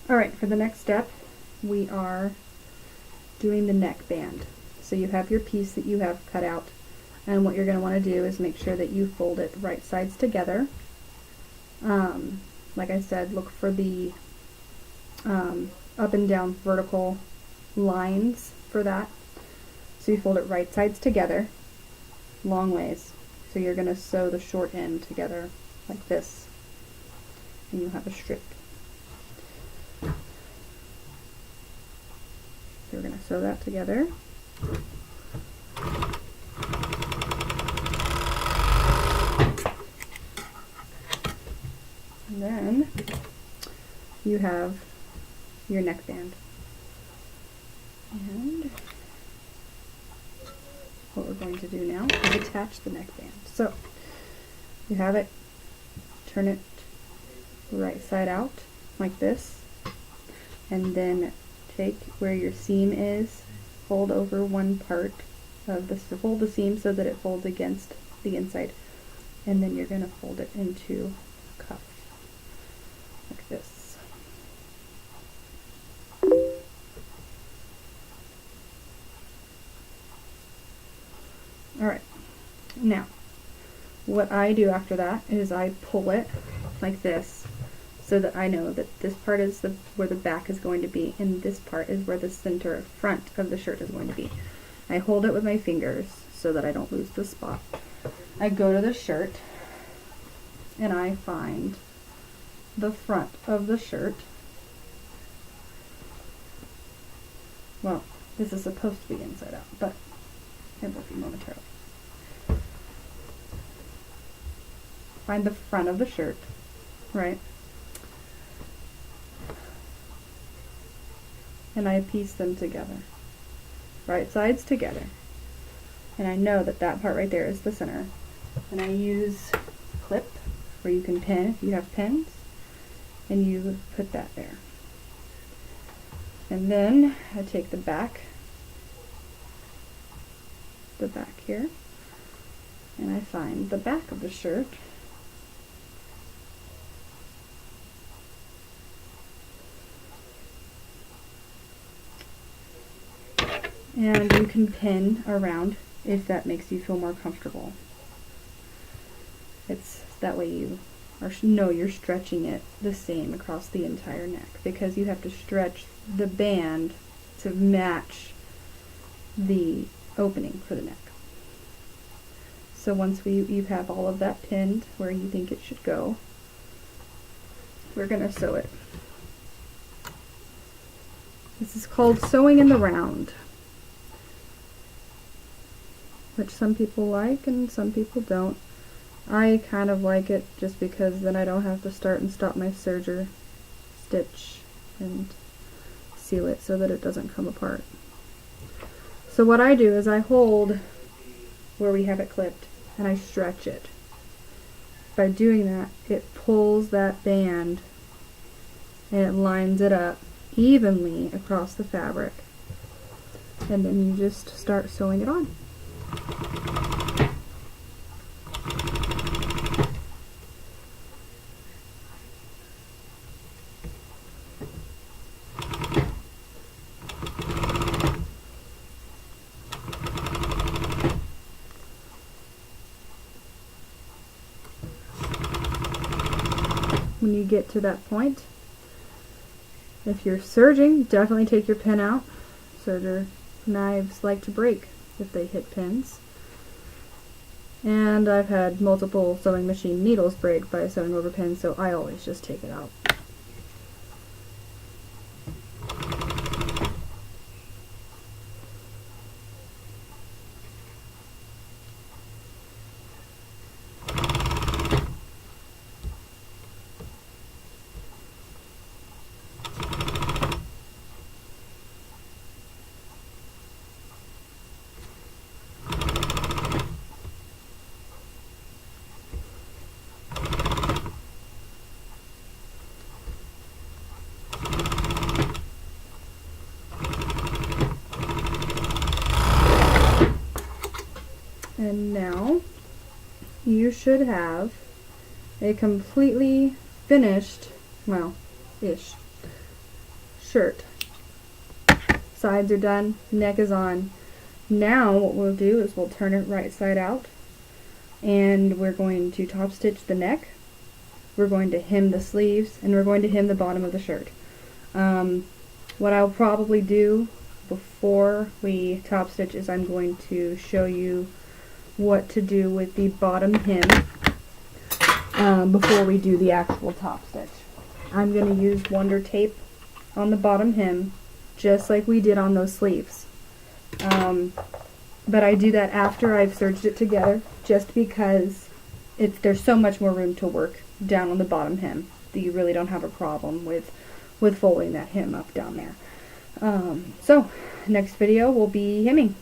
Alright, for the next step, we are doing the neckband. So you have your piece that you have cut out, and what you're going to want to do is make sure that you fold it right sides together. Like I said, look for the up and down vertical lines for that. So you fold it right sides together, long ways. So you're going to sew the short end together like this, and you'll have a strip. So we're going to sew that together. And then you have your neckband. And what we're going to do now is attach the neckband. So you have it, turn it right side out like this, and then take where your seam is, fold over one part of this, fold the seam so that it folds against the inside, and then you're going to fold it into a cuff like this. Alright, now what I do after that is I pull it like this so that I know that this part is where the back is going to be, and this part is where the center front of the shirt is going to be. I hold it with my fingers so that I don't lose the spot. I go to the shirt and I find the front of the shirt. Well, this is supposed to be inside out, but it will be momentarily. Find the front of the shirt, right? And I piece them together, right sides together. And I know that that part right there is the center. And I use a clip where you can pin if you have pins, and you put that there. And then I take the back here, and I find the back of the shirt. And you can pin around if that makes you feel more comfortable. It's that way you know you're stretching it the same across the entire neck, because you have to stretch the band to match the opening for the neck. So once you have all of that pinned where you think it should go, we're going to sew it. This is called sewing in the round, which some people like and some people don't. I kind of like it just because then I don't have to start and stop my serger, stitch, and seal it so that it doesn't come apart. So what I do is I hold where we have it clipped and I stretch it. By doing that, it pulls that band and it lines it up evenly across the fabric. And then you just start sewing it on. When you get to that point, if you're serging, definitely take your pin out. Serger knives like to break if they hit pins. And I've had multiple sewing machine needles break by sewing over pins, so I always just take it out. And now you should have a completely finished, well, ish, shirt. Sides are done, neck is on. Now what we'll do is we'll turn it right side out, and we're going to top stitch the neck, we're going to hem the sleeves, and we're going to hem the bottom of the shirt. What I'll probably do before we top stitch is I'm going to show you what to do with the bottom hem before we do the actual top stitch. I'm going to use Wonder Tape on the bottom hem, just like we did on those sleeves. But I do that after I've serged it together, just because there's so much more room to work down on the bottom hem that you really don't have a problem with folding that hem up down there. So next video will be hemming.